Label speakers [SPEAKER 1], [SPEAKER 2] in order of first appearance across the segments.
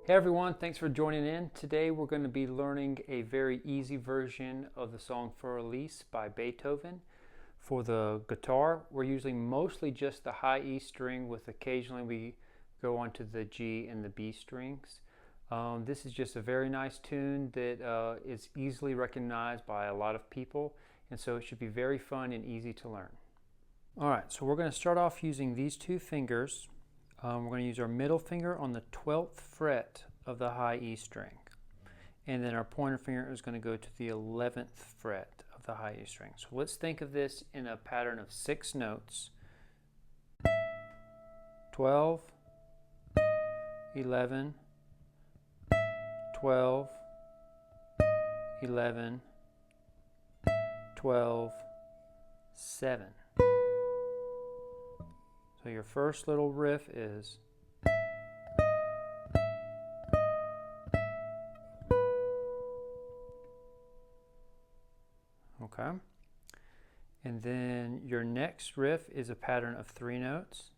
[SPEAKER 1] Hey everyone, thanks for joining in. Today we're going to be learning a very easy version of the song Fur Elise by Beethoven. For the guitar, we're using mostly just the high E string, with occasionally we go onto the G and the B strings. This is just a very nice tune that is easily recognized by a lot of people, and so it should be very fun and easy to learn. Alright, so we're going to start off using these two fingers. We're going to use our middle finger on the 12th fret of the high E string. And then our pointer finger is going to go to the 11th fret of the high E string. So let's think of this in a pattern of 6 notes. 12, 11, 12, 11, 12, 7. So your first little riff is okay, and then your next riff is a pattern of 3 notes.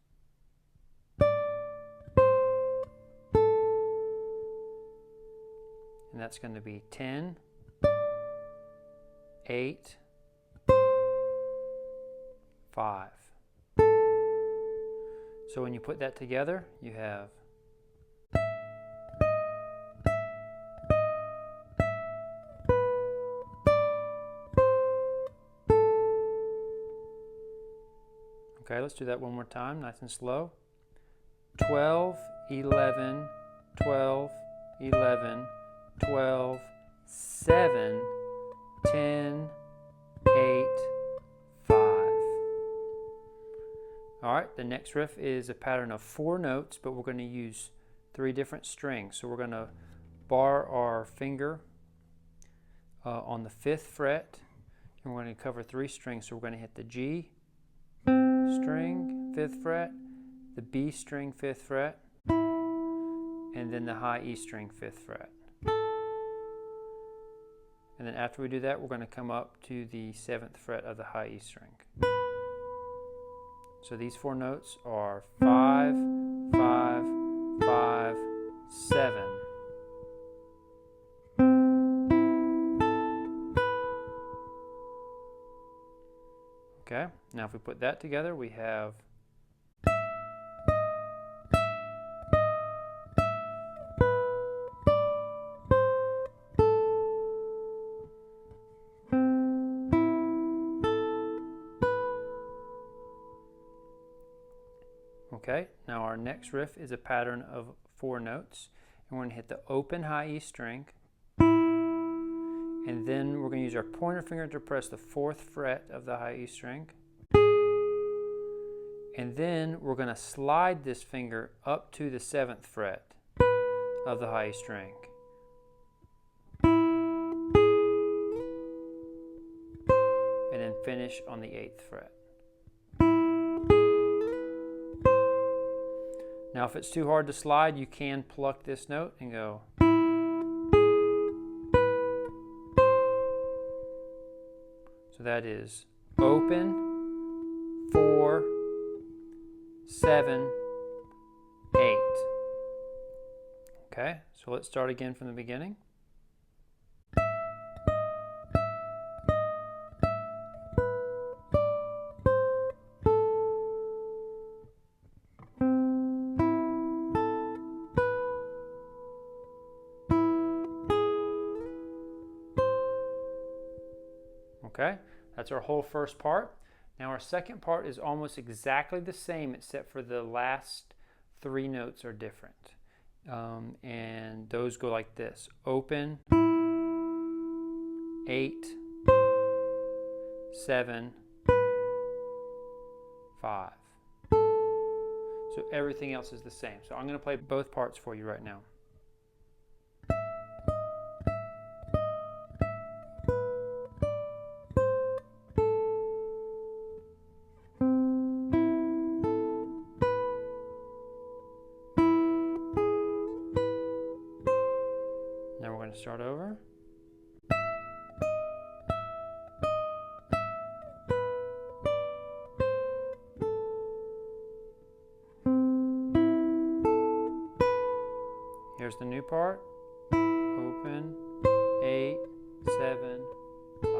[SPEAKER 1] And that's going to be 10, 8, 5. So when you put that together, you have okay, let's do that one more time, nice and slow. 12, 11, 12, 11, 12, 7, 10, 8, 5. Alright, the next riff is a pattern of 4 notes, but we're going to use 3 different strings. So we're going to bar our finger on the 5th fret, and we're going to cover 3 strings. So we're going to hit the G string, 5th fret, the B string, 5th fret, and then the high E string, 5th fret. And then after we do that, we're going to come up to the 7th fret of the high E string. So these 4 notes are 5, 5, 5, 7. Okay, now if we put that together, we have okay, now our next riff is a pattern of 4 notes, and we're going to hit the open high E string, and then we're going to use our pointer finger to press the 4th fret of the high E string, and then we're going to slide this finger up to the 7th fret of the high E string. And then finish on the 8th fret. Now if it's too hard to slide, you can pluck this note and go. So that is open, 4, 7, 8. Okay, so let's start again from the beginning. Okay, that's our whole first part. Now our second part is almost exactly the same, except for the last 3 notes are different. And those go like this. Open, 8, 7, 5. So everything else is the same. So I'm going to play both parts for you right now. Now we're going to start over. here's the new part. Open, 8, 7, 5.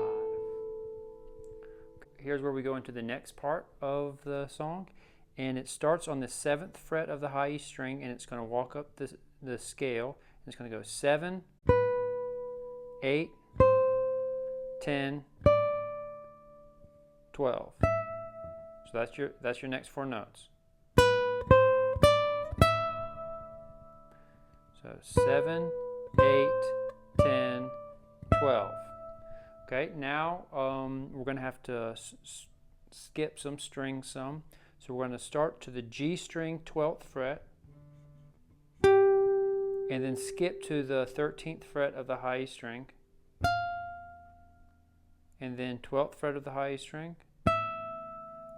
[SPEAKER 1] Here's where we go into the next part of the song, and it starts on the 7th fret of the high E string, and it's going to walk up the scale. It's going to go 7, 8, 10, 12. So that's your next 4 notes. So 7, 8, 10, 12. Okay, now we're going to have to skip some, string some. So we're going to start to the G string 12th fret, and then skip to the 13th fret of the high E string, and then 12th fret of the high E string,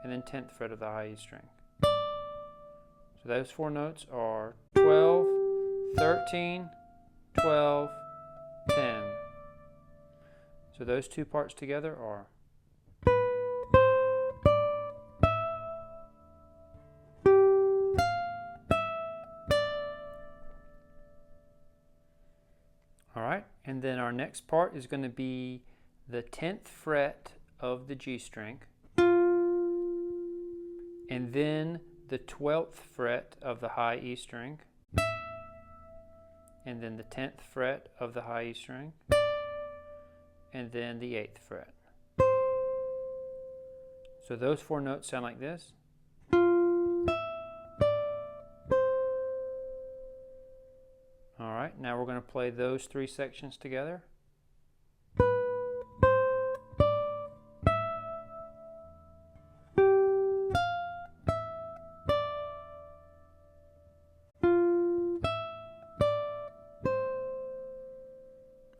[SPEAKER 1] and then 10th fret of the high E string. So those 4 notes are 12, 13, 12, 10. So those 2 parts together are. All right, and then our next part is going to be the 10th fret of the G string, and then the 12th fret of the high E string, and then the 10th fret of the high E string, and then the 8th fret. So those 4 notes sound like this. All right, now we're going to play those 3 sections together.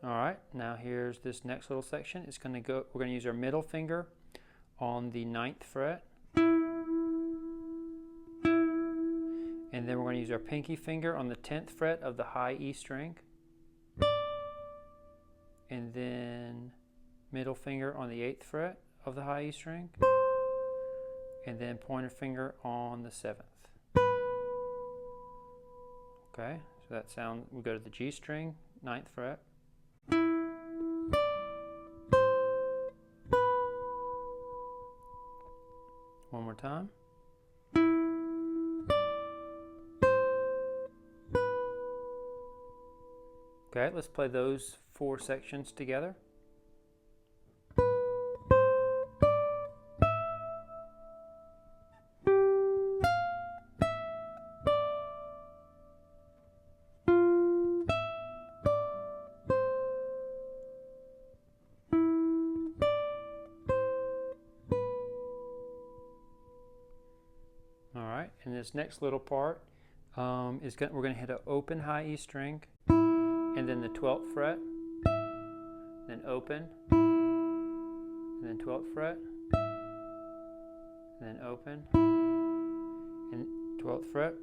[SPEAKER 1] Alright, now here's this next little section. It's going to go, we're going to use our middle finger on the 9th fret. And then we're going to use our pinky finger on the 10th fret of the high E string. And then middle finger on the 8th fret of the high E string. And then pointer finger on the 7th. Okay, so that sound, we go to the G string, 9th fret. One more time. Okay, let's play those 4 sections together. Alright, and this next little part we're going to hit an open high E string, and then the 12th fret, then open, and then 12th fret, and then open, and 12th fret.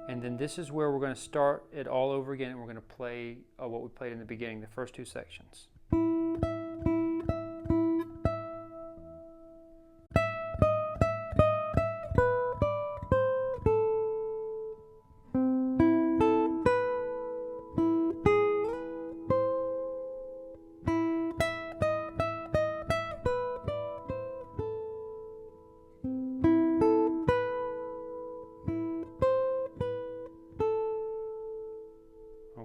[SPEAKER 1] And then this is where we're going to start it all over again, and we're going to play what we played in the beginning, the first 2 sections.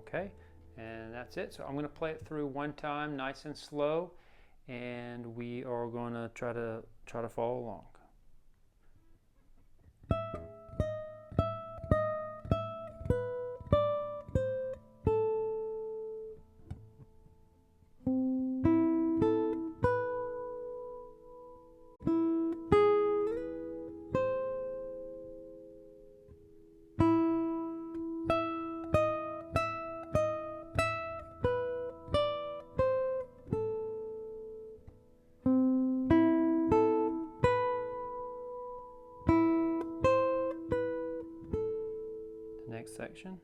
[SPEAKER 1] Okay, and that's it. So I'm going to play it through one time, nice and slow, and we are going to try to follow along. Next section.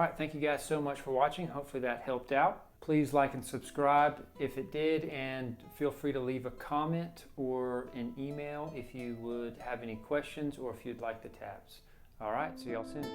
[SPEAKER 1] right, thank you guys so much for watching. Hopefully that helped out. Please like and subscribe if it did, and feel free to leave a comment or an email if you would have any questions or if you'd like the tabs. All right, see y'all soon.